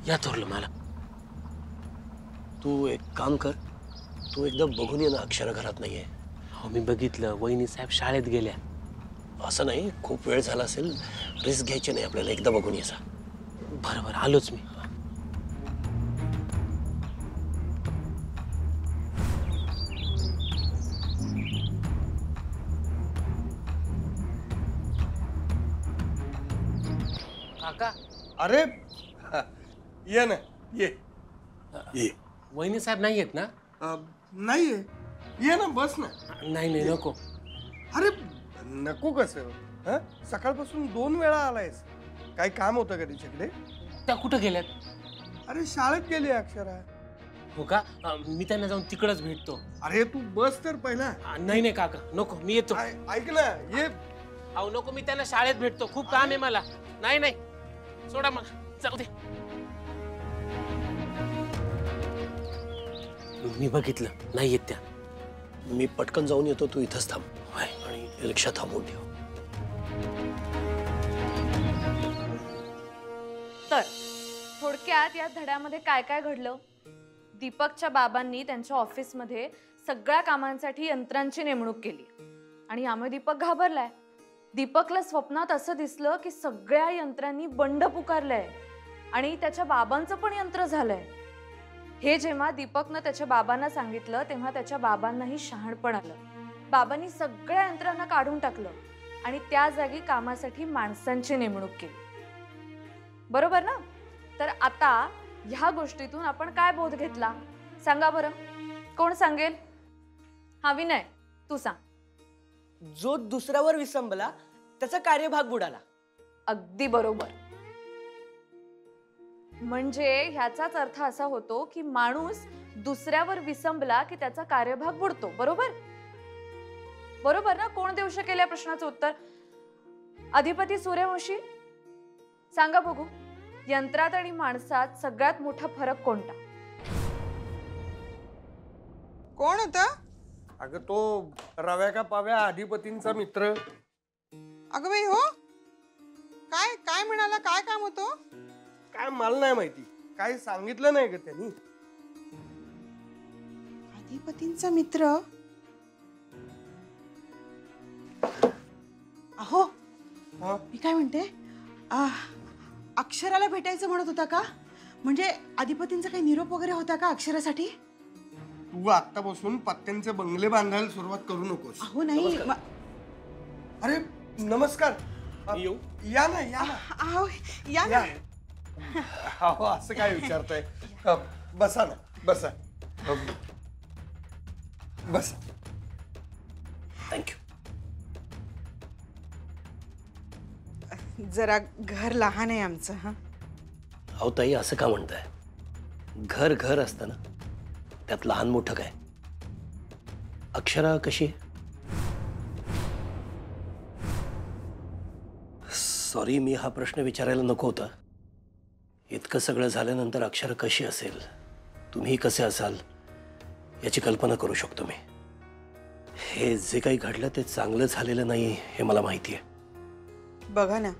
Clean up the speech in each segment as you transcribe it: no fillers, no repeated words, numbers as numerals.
या थोरलं मला. तू एक काम कर, तू एकदा बघून ये ना अक्षरा घरात नाहीये. हो मी बघितलं, वहिनी साहेब शाळेत गेल्या. असं नाही, खूप वेळ झाला असेल, रिस्क घ्यायची नाही आपल्याला, एकदा बघून ये जा. बरं बरं आलोच मी. काका. अरे ये ना ये. ये. वहिनी साहेब नाही आहेत ना? नाही ये ना, बस ना. नाही नाही नको. अरे नको कसं, हा सकाळपासून 2 वेळा आलायस, काही काम होतं का तिच्याकडे? त्या कुठं गेल्यात? अरे शाळेत गेली अक्षरा. हो का? मी त्यांना जाऊन तिकडच भेटतो. अरे तू बस तर पहिला. नाही नाही काका नको, मी येतो. ऐक ना ये. अहो नको, मी त्यांना शाळेत भेटतो, खूप काम आहे मला. नाही नाही सोडा मग, जाऊ दे. मी बघितलं, नाही येत त्या. मी पटकन जाऊन येतो, तू इथंच थांब आणि रिक्षा थांबवून ठेव. तर थोडक्यात या धड्यामध्ये काय काय घडलं? दीपकच्या बाबांनी त्यांच्या ऑफिसमध्ये सगळ्या कामांसाठी यंत्रांची नेमणूक केली आणि यामुळे दीपक घाबरलाय. दीपकला स्वप्नात असं दिसलं की सगळ्या यंत्रांनी बंड पुकारलंय आणि त्याच्या बाबांचं पण यंत्र झालंय. हे जेव्हा दीपकनं त्याच्या बाबांना सांगितलं तेव्हा त्याच्या बाबांनाही शहाणपण आलं. बाबांनी सगळ्या यंत्रांना काढून टाकलं आणि त्या जागी कामासाठी माणसांची नेमणूक केली. बरोबर ना? तर आता ह्या गोष्टीतून आपण काय बोध घेतला सांगा बरं? कोण सांगेल? हा विनय, तू सांग. जो दुसऱ्यावर विसंबला त्याचा कार्यभाग बुडाला. अगदी बरोबर. म्हणजे ह्याचाच अर्थ असा होतो की माणूस दुसऱ्यावर विसंबला की त्याचा कार्यभाग बुडतो. बरोबर? बरोबर ना? कोण देऊ शकेल या प्रश्नाचं उत्तर? अधिपती सूर्यवंशी सांगा बघू, यंत्रात आणि माणसात सगळ्यात मोठा फरक कोणता? कोण होता? अगं तो रव्या का पाव्या अधिपतींचा मित्र. अगं बाई हो, काय काय म्हणाला? काय काम होतं? काय मला नाही माहिती, काय सांगितलं नाही का त्यांनी? अधिपतींचा मित्र? अहो मी काय म्हणते, अक्षराला भेटायचं म्हणत होता का? म्हणजे अधिपतींचा काही निरोप वगैरे होता का अक्षरासाठी? तू आत्तापासून पत्त्यांचे बंगले बांधायला सुरुवात करू नकोस. अहो नाही. अरे नमस्कार. येऊ? या ना या ना. अहो या ना. हो असं काय विचारताय? बसा ना बसा. बसा. थँक्यू. जरा घर लहान आहे आमचं. हा अहो ताई, असं का म्हणताय? घर घर असतं ना, त्यात लहान मोठं काय? अक्षरा कशी? सॉरी, मी हा प्रश्न विचारायला नको होता. इतकं सगळं झाल्यानंतर अक्षरा कशी असेल, तुम्ही कसे असाल याची कल्पना करू शकतो मी. हे जे काही घडलं ते चांगलं झालेलं नाही हे मला माहिती आहे. बघा ना,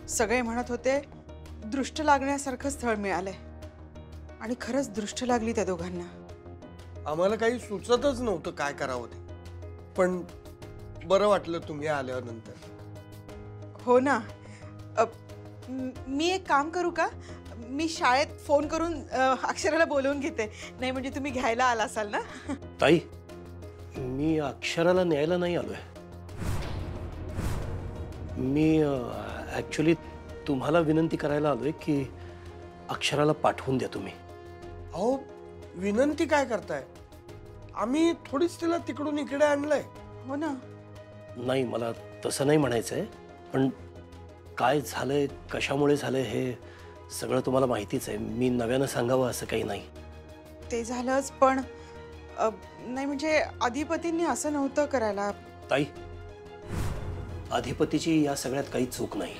सगळे म्हणत होते दृष्ट लागण्यासारखं स्थळ मिळालंय आणि खरंच दृष्ट लागली त्या दोघांना. आम्हाला काही सुचतच नव्हतं काय करावं ते, पण बरं वाटलं तुम्ही आल्यानंतर. हो ना. मी एक काम करू का? मी शाळेत फोन करून अक्षराला बोलवून घेते. नाही म्हणजे तुम्ही घ्यायला आला असाल ना. ताई, मी अक्षराला न्यायला नाही आलोय. मी ॲक्च्युली तुम्हाला विनंती करायला आलोय की अक्षराला पाठवून द्या तुम्ही. अहो विनंती काय करताय? आम्ही थोडीच तिला तिकडून इकडे आणलंय. हो ना. नाही, मला तसं नाही म्हणायचंय, पण काय झालंय, कशामुळे झालंय हे सगळं तुम्हाला माहितीच आहे. मी नव्यानं सांगावं असं काही नाही. ते झालंच, पण नाही म्हणजे अधिपतींनी असं नव्हतं करायला. ताई, अधिपतीची या सगळ्यात काही चूक नाही.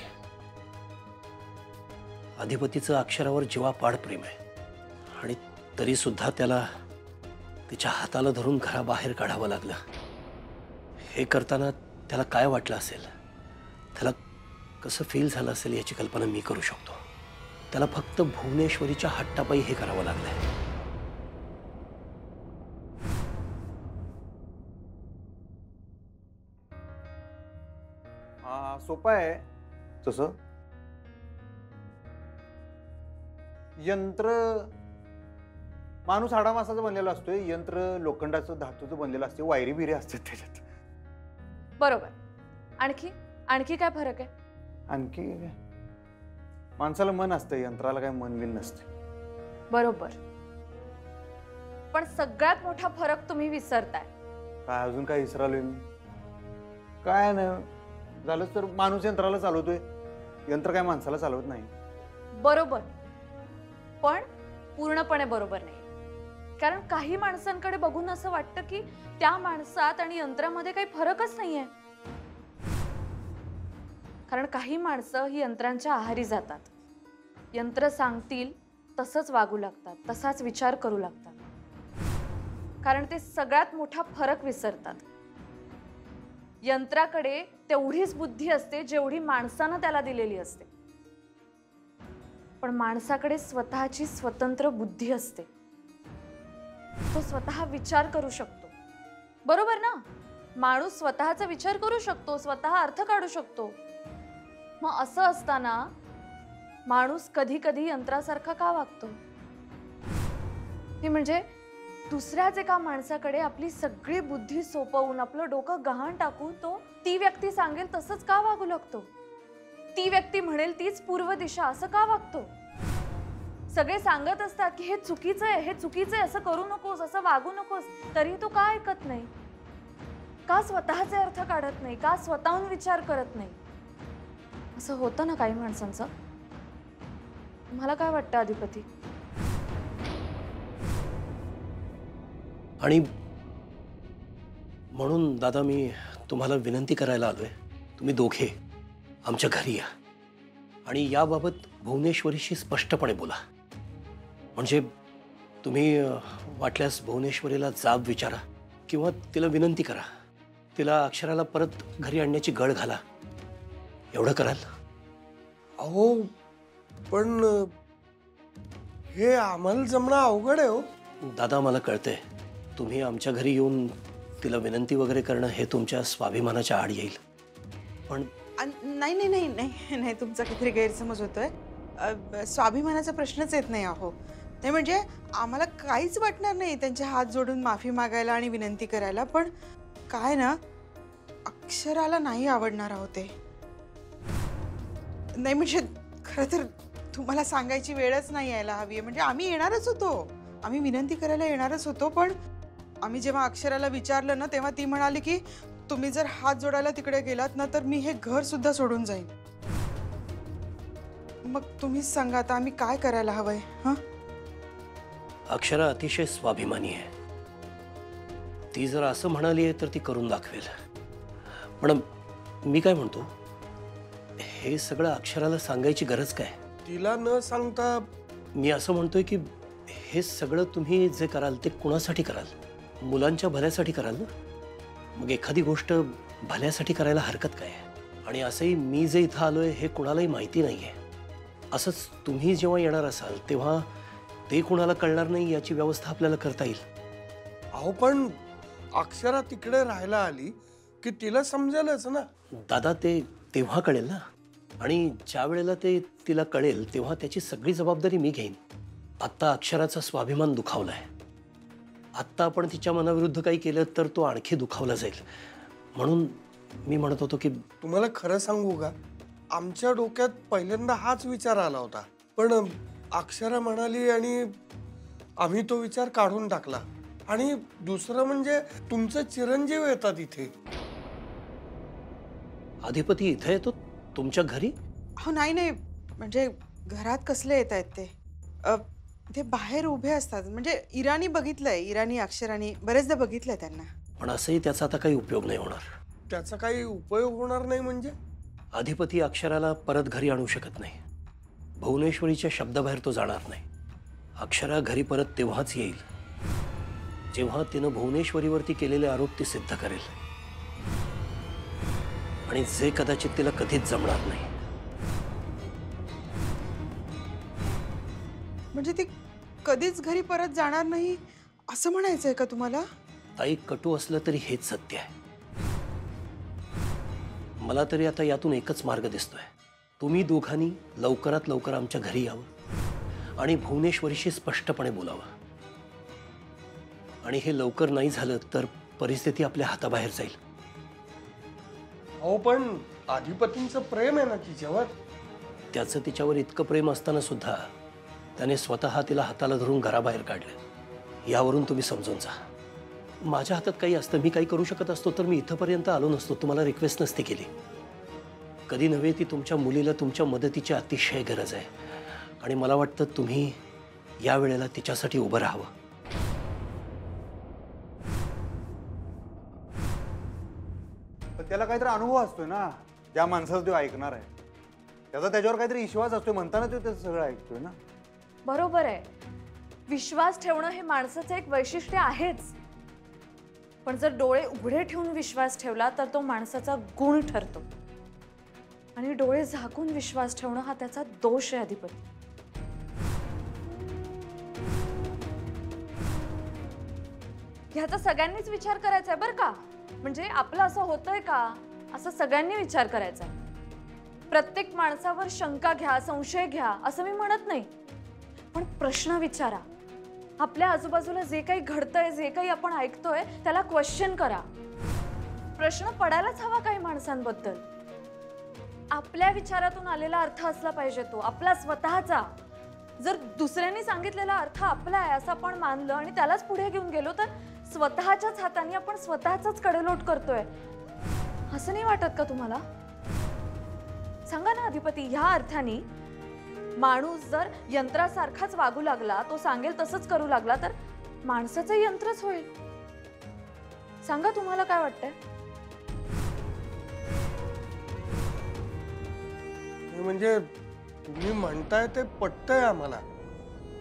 अधिपतीचं अक्षरावर जीवापाड प्रेम आहे आणि तरी सुद्धा त्याला तिच्या हाताला धरून घराबाहेर काढावं लागलं. हे करताना त्याला काय वाटलं असेल, त्याला कसं फील झालं असेल याची कल्पना मी करू शकतो. त्याला फक्त भुवनेश्वरीच्या हट्टापायी हे करावं लागलंय. सोपं आहे तसं. यंत्र माणूस हाडामासाचं बनलेला असतोय, यंत्र लोखंडाचं धातूचं बनलेलं असते, वायरी बिरी असतात त्याच्यात. बरोबर. आणखी आणखी काय फरक आहे? आणखी माणसाला मन असतं, यंत्राला काय मन बिन नसते. बरोबर. पण सगळ्यात मोठा फरक तुम्ही विसरताय. काय अजून काय विसरालोय मी? काय नाही झालंच तर माणूस यंत्राला चालवतोय, यंत्र काय माणसाला चालवत नाही. बरोबर, पण पूर्णपणे बरोबर नाही. कारण काही माणसांकडे बघून असं वाटतं की त्या माणसात आणि यंत्रामध्ये काही फरकच नाहीये. कारण काही माणसं ही यंत्रांच्या आहारी जातात. यंत्र सांगतील तसंच वागू लागतात, तसाच विचार करू लागतात. कारण ते सगळ्यात मोठा फरक विसरतात. यंत्राकडे तेवढीच बुद्धी असते जेवढी माणसानं त्याला दिलेली असते, पण माणसाकडे स्वतःची स्वतंत्र बुद्धी असते. तो स्वतः विचार करू शकतो. बरोबर ना? माणूस स्वतःचा विचार करू शकतो, स्वतः अर्थ काढू शकतो. मग असं असताना माणूस कधी कधी यंत्रासारखा का वागतो? ते म्हणजे दुसऱ्याच एका माणसाकडे आपली सगळी बुद्धी सोपवून आपलं डोकं गहाण टाकून तो ती व्यक्ती सांगेल तसंच का वागू लागतो? ती व्यक्ती म्हणेल तीच पूर्व दिशा असं का वागतो? सगळे सांगत असतात की हे चुकीचं आहे, हे चुकीचं आहे, असं करू नकोस, असं वागू नकोस, तरी तो का ऐकत नाही? का स्वतःचे अर्थ काढत नाही? का स्वतःहून विचार करत नाही? असं होतं ना काही माणसांचं. मला काय वाटतं अधिपती? आणि म्हणून दादा मी तुम्हाला विनंती करायला आलोय, तुम्ही दोघे आमच्या घरी या आणि याबाबत भुवनेश्वरीशी स्पष्टपणे बोला. म्हणजे तुम्ही वाटल्यास भुवनेश्वरीला जाब विचारा किंवा तिला विनंती करा, तिला अक्षराला परत घरी आणण्याची गळ घाला. एवढं कराल? अहो पण हे आम्हाला जमणं अवघड आहे हो. दादा मला कळतंय तुम्ही आमच्या घरी येऊन तिला विनंती वगैरे करणं हे तुमच्या स्वाभिमानाच्या आड येईल, पण नाही नाही नाही नाही नाही, तुमचा काहीतरी गैरसमज होतोय. स्वाभिमानाचा प्रश्नच येत नाही. अहो ते म्हणजे आम्हाला काहीच वाटणार नाही त्यांचे हात जोडून माफी मागायला आणि विनंती करायला. पण काय ना, अक्षराला नाही आवडणार आहोत ते. नाही म्हणजे खरं तर तुम्हाला सांगायची वेळच नाही यायला हवी. म्हणजे आम्ही येणारच होतो, आम्ही विनंती करायला येणारच होतो. पण आम्ही जेव्हा अक्षराला विचारलं ना, तेव्हा ती म्हणाली की तुम्ही जर हात जोडायला तिकडे गेलात ना तर मी हे घर सुद्धा सोडून जाईन. मग तुम्हीच सांगा आता आम्ही काय करायला हवंय? हां, अक्षरा अतिशय स्वाभिमानी आहे. ती जर असं म्हणाली आहे तर ती करून दाखवेल. पण मी काय म्हणतो, हे सगळं अक्षराला सांगायची गरज काय? तिला न सांगता मी असं म्हणतोय की हे सगळं तुम्ही जे कराल ते कुणासाठी कराल? मुलांच्या भल्यासाठी कराल ना. मग एखादी गोष्ट भल्यासाठी करायला हरकत काय? आणि असंही मी जे इथं आलोय हे कुणालाही माहिती नाहीये. असंच तुम्ही जेव्हा येणार असाल तेव्हा ते कुणाला कळणार नाही याची व्यवस्था आपल्याला करता येईल. अहो पण अक्षरा तिकडे राहायला आली की तिला समजेलच ना. दादा ते तेव्हा कळेल ना, आणि ज्या वेळेला ते तिला कळेल तेव्हा त्याची सगळी जबाबदारी मी घेईन. आत्ता अक्षराचा स्वाभिमान दुखावलाय. आत्ता आपण तिच्या मनाविरुद्ध काही केलं तर तो आणखी दुखावला जाईल. म्हणून मी म्हणत होतो की तुम्हाला खरं सांगू का, आमच्या डोक्यात पहिल्यांदा हाच विचार आला होता, पण अक्षरा म्हणाली आणि आम्ही तो विचार काढून टाकला. आणि दुसरं म्हणजे तुमचे चिरंजीव येतात इथे. अधिपती इथे येतो तुमच्या घरी? हो नाही नाही, म्हणजे घरात कसले येत आहेत ते? ते बाहेर उभे असतात. म्हणजे इराणी बघितलंय, इराणी अक्षरांनी बरेचदा बघितलंय त्यांना. पण असंही त्याचा आता काही उपयोग नाही होणार. त्याचा काही उपयोग होणार नाही म्हणजे? अधिपती अक्षराला परत घरी आणू शकत नाही. भुवनेश्वरीच्या शब्दाबाहेर तो जाणार नाही. अक्षरा घरी परत तेव्हाच येईल जेव्हा तिनं भुवनेश्वरीवरती केलेले आरोप ती सिद्ध करेल, आणि जे कदाचित तिला कधीच जमणार नाही. म्हणजे ती कधीच घरी परत जाणार नाही असं म्हणायचंय का तुम्हाला? ताई, कटू असलं तरी हेच सत्य आहे. मला तरी आता यातून एकच मार्ग दिसतोय. तुम्ही दोघांनी लवकरात लवकर आमच्या घरी यावं आणि भुवनेश्वरीशी स्पष्टपणे बोलावं. आणि हे लवकर नाही झालं तर परिस्थिती आपल्या हाताबाहेर जाईल. अहो पण अधिपतींचं प्रेम आहे ना तिच्यावर. त्याचं तिच्यावर इतकं प्रेम असताना सुद्धा त्याने स्वतः तिला हाताला धरून घराबाहेर काढलं. यावरून तुम्ही समजून जा. माझ्या हातात काही असतं, मी काही करू शकत असतो तर मी इथंपर्यंत आलो नसतो, तुम्हाला रिक्वेस्ट नसती केली. कधी नव्हे ती तुमच्या मुलीला तुमच्या मदतीची अतिशय गरज आहे आणि मला वाटतं तुम्ही या वेळेला तिच्यासाठी उभं राहावं. पण त्याला काहीतरी अनुभव असतोय ना, ज्या माणसाचा तो ऐकणार आहे त्याचा त्याच्यावर काहीतरी विश्वास असतोय, म्हणताना तो त्याचं सगळं ऐकतोय ना. बरोबर आहे. विश्वास ठेवणं हे माणसाचं एक वैशिष्ट्य आहेच. पण जर डोळे उघडे ठेवून विश्वास ठेवला तर तो माणसाचा गुण ठरतो आणि डोळे झाकून विश्वास ठेवणं हा त्याचा दोष आहे अधिपती. ह्याचा सगळ्यांनीच विचार करायचा आहे बरं का. म्हणजे आपलं असं होतंय का असं सगळ्यांनी विचार करायचा. प्रत्येक माणसावर शंका घ्या, संशय घ्या असं मी म्हणत नाही, पण प्रश्न विचारा. आपल्या आजूबाजूला जे काही घडतंय, जे काही आपण ऐकतोय त्याला क्वेश्चन करा. प्रश्न पडायलाच हवा काही माणसांबद्दल. आपल्या विचारातून आलेला अर्थ असला पाहिजे तो आपला स्वतःचा. जर दुसऱ्यांनी सांगितलेला अर्थ आपला आहे असं आपण मानलं आणि त्यालाच पुढे घेऊन गेलो तर स्वतःच्याच हाताने आपण स्वतःचाच कडेलोट करतोय. असं नाही वाटत का तुम्हाला? सांगा ना अधिपती, ह्या अर्थाने माणूस जर यंत्रासारखाच वागू लागला, तो सांगेल तसंच करू लागला तर माणसाचं यंत्रच होईल. सांगा तुम्हाला काय वाटतंय? म्हणजे तुम्ही म्हणताय ते पटतंय आम्हाला,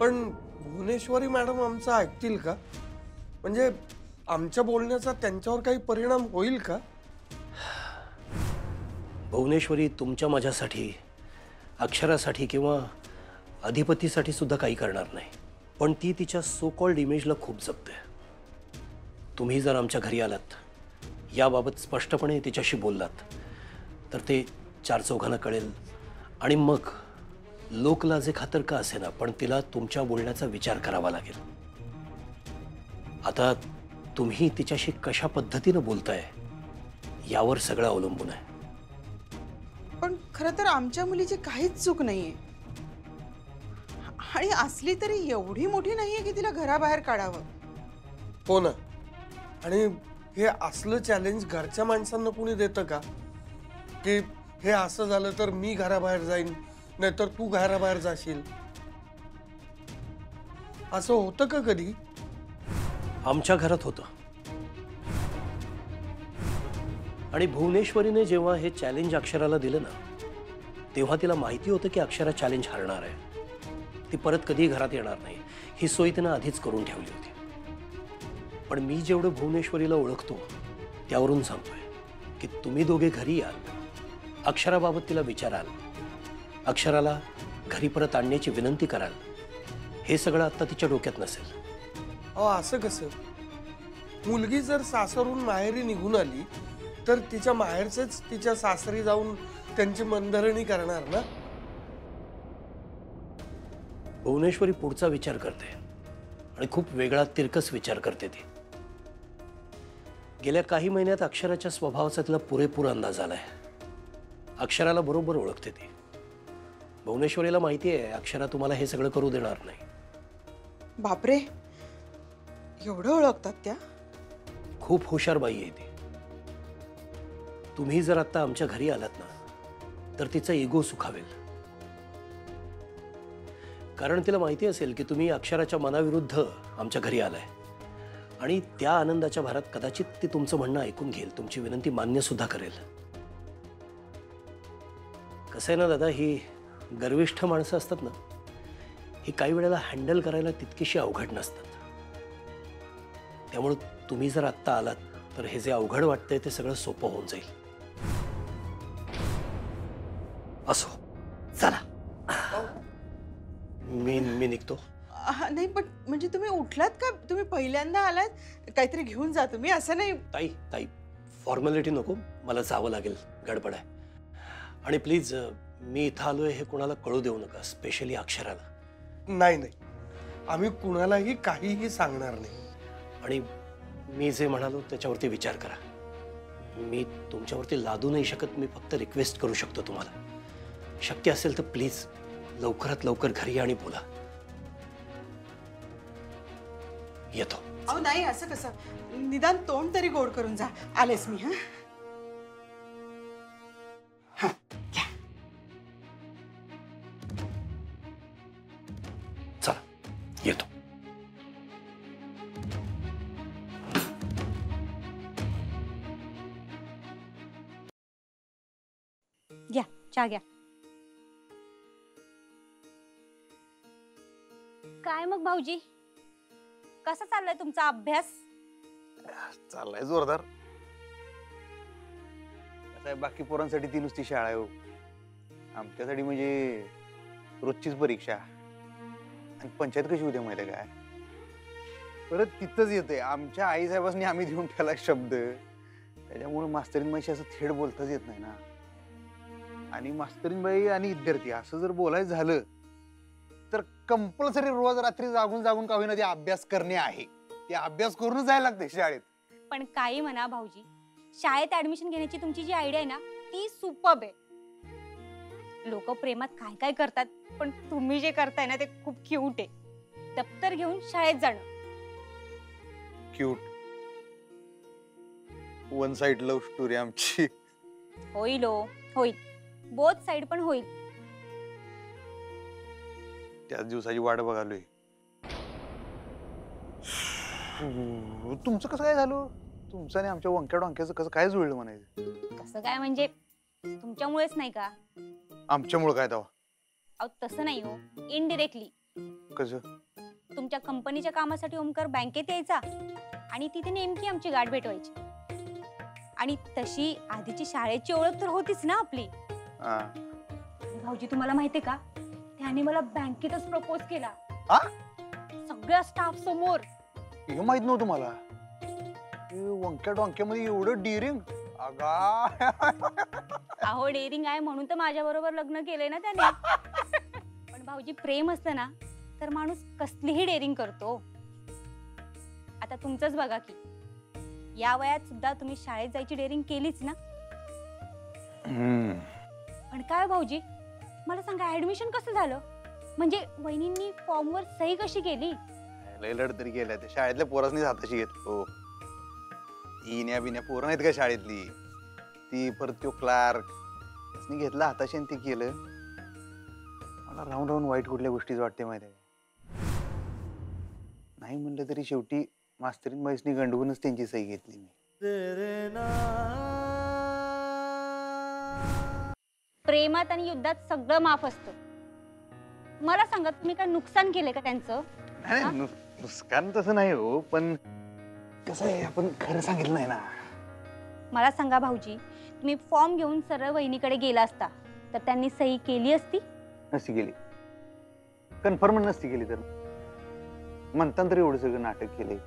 पण भुवनेश्वरी मॅडम आमचं ऐकतील का? म्हणजे आमच्या बोलण्याचा त्यांच्यावर काही परिणाम होईल का? भुवनेश्वरी तुमच्या माझ्यासाठी, अक्षरासाठी किंवा अधिपतीसाठी सुद्धा काही करणार नाही, पण ती तिच्या सो कॉल्ड इमेजला खूप जपते. तुम्ही जर आमच्या घरी आलात, याबाबत स्पष्टपणे तिच्याशी बोललात तर ते चार चौघांना कळेल आणि मग लोकलाजे खातर का असेना पण तिला तुमच्या बोलण्याचा विचार करावा लागेल. आता तुम्ही तिच्याशी कशा पद्धतीनं बोलताय यावर सगळं अवलंबून आहे. पण खरं तर आमच्या मुलीची काहीच चूक नाहीये आणि असली तरी एवढी मोठी नाहीये की तिला घराबाहेर काढावं. हो ना. आणि हे असलं चॅलेंज घरच्या माणसांना कोणी देतं का, की हे असं झालं तर मी घराबाहेर जाईन, नाहीतर तू घराबाहेर जाशील? असं होतं का कधी? आमच्या घरात होतं. आणि भुवनेश्वरीने जेव्हा हे चॅलेंज अक्षराला दिलं ना, तेव्हा तिला माहिती होतं की अक्षरा चॅलेंज हारणार आहे. ती परत कधी घरात येणार नाही ही सोय तिनं आधीच करून ठेवली होती. पण मी जेवढं भुवनेश्वरीला ओळखतो त्यावरून सांगतोय की तुम्ही दोघे घरी याल, अक्षराबाबत तिला विचाराल, अक्षराला घरी परत आणण्याची विनंती कराल, हे सगळं आता तिच्या डोक्यात नसेल. अहो असं कसं? मुलगी जर सासरून माहेरी निघून आली तर तिच्या माहेरचेच तिच्या सासरी जाऊन त्यांची मनधरणी करणार ना. भुवनेश्वरी पुढचा विचार करते आणि खूप वेगळा तिरकस विचार करते. ती गेल्या काही महिन्यात अक्षराच्या स्वभावाचा तिला पुरेपूर अंदाज आलाय. अक्षराला बरोबर ओळखते ती. भुवनेश्वरीला माहिती आहे अक्षरा तुम्हाला हे सगळं करू देणार नाही. बापरे, एवढं ओळखतात त्या? खूप हुशार बाई आहे ती. तुम्ही जर आता आमच्या घरी आलात ना तर तिचा इगो सुखावेल. कारण तिला माहिती असेल की तुम्ही अक्षराच्या मनाविरुद्ध आमच्या घरी आलाय आणि त्या आनंदाच्या भरात कदाचित ती तुमचं म्हणणं ऐकून घेईल, तुमची विनंती मान्य सुद्धा करेल. कसं आहे ना दादा, ही गर्विष्ठ माणसं असतात ना, ही काही वेळेला हँडल करायला तितकीशी अवघड नसतात. त्यामुळे तुम्ही जर आत्ता आलात तर हे जे अवघड वाटतंय ते सगळं सोपं होऊन जाईल. असो, चला. मी निघतो. नाही पण म्हणजे तुम्ही उठलात का? तुम्ही पहिल्यांदा आलात, काहीतरी घेऊन जा तुम्ही, असं नाही. ताई ताई फॉर्मॅलिटी नको, मला जावं लागेल, गडबड आहे. आणि प्लीज मी इथं आलोय हे कोणाला कळू देऊ नका, स्पेशली अक्षराला. नाही नाही, आम्ही कुणालाही काहीही सांगणार नाही. आणि मी जे म्हणालो त्याच्यावरती विचार करा. मी तुमच्यावरती लादू नाही शकत, मी फक्त रिक्वेस्ट करू शकतो तुम्हाला. शक्य असेल तर प्लीज लवकरात लवकर घरी या आणि बोला. येतो. अहो नाही, असं कसं, निदान तोंड तरी गोड करून जा. आलेच मी. हा चला येतो. घ्या चहा घ्या. काय मग भाऊजी, कसा चाललाय तुमचा अभ्यास? चाललाय जोरदार. कसं आहे, बाकी पोरांसाठी ती नुसती शाळा आहे हो. आमच्यासाठी म्हणजे रोजचीच परीक्षा. आणि पंचायत कशी होते माहिती काय, परत तिथंच येते. आमच्या आईसाहेबांनी आम्ही देऊन ठेवला शब्द, त्याच्यामुळे मास्तरीनबाईशी असं थेट बोलताच येत नाही ना. आणि मास्तरीनबाई आणि विद्यार्थी असं जर बोलायचं झालं तर कंपल्सरी रोज रात्री जागून जागून का होईना ते अभ्यास करणे आहे. ते अभ्यास करूनच जायला लागते शाळेत. पण काही म्हणा भाऊजी, शाळेत ऍडमिशन घेण्याची तुमची जी आयडिया आहे ना, ती सुपर्ब आहे. लोक प्रेमात काय काय करतात, पण तुम्ही जे करताय ना ते खूप क्यूट आहे. दप्तर घेऊन शाळेत जाणं. Cute one side love story आमची. होईल हो, होईल. बोथ साइड पण होईल. त्याच दिवसाची वाट बघालोय. तुमचं कसं काय झालं? तुमचं आणि आमच्या वंक्या डोंक्याचं कसं काय जुळलं म्हणायचं? कसं काय म्हणजे तुमच्यामुळेच नाही का? आमच्यामुळे काय तेव्हा? अहो तसं नाही हो, इनडिरेक्टली. कसं? तुमच्या कंपनीच्या कामासाठी ओमकार बँकेत यायचा आणि तिथे नेमकी आमची गाठ भेट व्हायची. आणि तशी आधीची शाळेची ओळख तर होतीच ना आपली. भाऊजी तुम्हाला माहितीये का, त्याने मला बँकेतच प्रपोज केला. सगळ्या स्टाफ समोर. हे माहित नव्हतं मला. वंक्या डोंक्यामध्ये एवढं डिरिंग. अहो डेअरिंग आहे म्हणून तर माझ्या बरोबर लग्न केलंय ना त्याने. पण भाऊजी प्रेम असतं ना तर माणूस कसलीही डेअरिंग करतो. आता तुमचंच बघा की, या वयात सुद्धा तुम्ही शाळेत जायची डेअरिंग केलीच ना. पण काय भाऊजी, मला सांगा ऍडमिशन कसं झालं? म्हणजे वहिनींनी फॉर्मवर सही कशी केली? लय लढ तरी गेल्या त्या शाळेतल्या पोरांनी हाताशी घेतलो. इन्या बिन्या पोरं नाहीत का शाळेतली, ती परत तो क्लार्क घेतला हाताशी आणि ते केलं. मला राहून राहून वाईट कुठल्या गोष्टीच वाटते माहिती आहे. नाही म्हणलं तरी शेवटी मास्तरीन बाईसनी गंडवूनच त्यांची सही घेतली मी. प्रेमात आणि युद्धात सगळं माफ असतं. मला सांगा तुम्ही काय नुकसान केलंय का त्यांचं? नाही नुकसान तसं नाही हो, पण कसं आहे आपण खरं सांगितलं नाही ना. मला सांगा भाऊजी, तुम्ही फॉर्म घेऊन सरळ वहिनीकडे गेला असता तर त्यांनी सही केली असती? नसती केली. कन्फर्म नसती केली तर म्हणताना तरी एवढं सगळं नाटक केले.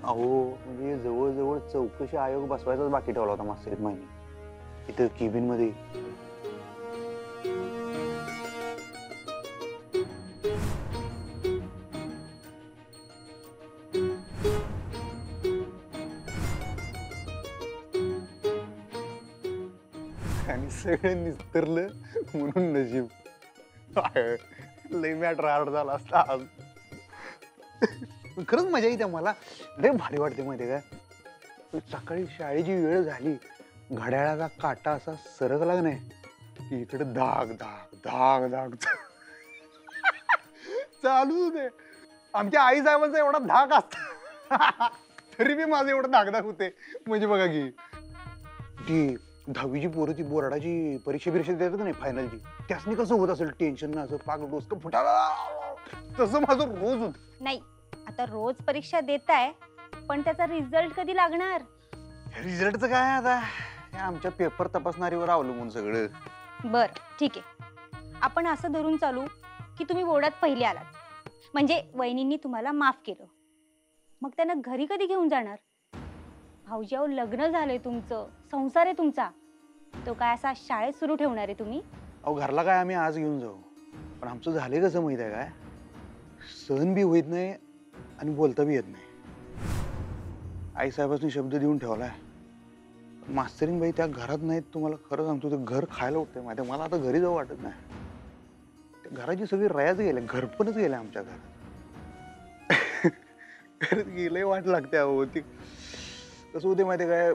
अहो म्हणजे जवळजवळ चौकशी आयोग बसवायचाच बाकी ठेवला होता मास्तरीत महिने इथं केबिन मध्ये. आणि सगळं निस्तरलं म्हणून नशीब. लय मॅटर हार्ड झाला असता आज. खरंच मजा येते मला. लय भारी वाटते माहिती का. सकाळी शाळेची वेळ झाली, घड्याळाचा काटा असा सरकला नाही की इकडे धाग धाग धाग धाग चालू होते. आमच्या आई साहेबांचा एवढा धाक असता तरी बी माझं एवढं धाकधाक होते. म्हणजे बघा की ती 10वीची पोरं ती बोर्डाची परीक्षा देतात नाही फायनलची, त्यासनी कसं होत असेल टेन्शन ना, असं पाक डोसकं फुटाला. तसं माझं रोज होत. नाही आता रोज परीक्षा देताय, पण त्याचा रिझल्ट कधी लागणार? रिझल्टचं काय आता, आमच्या पेपर तपासणारीवर अवलंबून सगळं. बर ठीक आहे, आपण असं धरून चालू की तुम्ही बोर्डात पहिले आलात, म्हणजे वहिनींनी तुम्हाला माफ केलं. मग त्यांना घरी कधी घेऊन जाणार? भाऊजी अहो, लग्न झालंय तुमचं, संसार आहे तुमचा. तो काय असा शाळेत सुरू ठेवणार आहे तुम्ही? अहो घरला काय आम्ही आज घेऊन जाऊ, पण आमचं झालंय कसं माहित आहे काय, सहन बी होत नाही आणि बोलता बी येत नाही. आईसाहेबांनी शब्द देऊन ठेवलाय, मास्तरीन बाई त्या घरात नाहीत. तुम्हाला खरं सांगतो, ते घर खायला उठतंय माहिती, मला आता घरी जाऊ वाटत नाही. त्या घराची सगळी रयाच गेल्या, घरपणच गेल्या आमच्या घरात. घरात गेलंय वाट लागते अहो. ती कसं होते माहिती काय,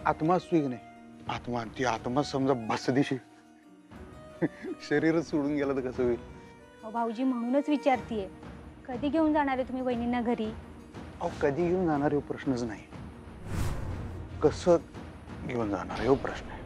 आत्मा असतो की नाही, आत्मा, ती आत्मा समजा बसदिशी शरीरच सोडून गेलं तर कसं होईल? अहो भाऊजी, म्हणूनच विचारतीये, कधी घेऊन जाणार आहे तुम्ही वहिनींना घरी? अहो कधी घेऊन जाणार हा प्रश्नच नाही, कसं घेऊन जाणार हा प्रश्न आहे.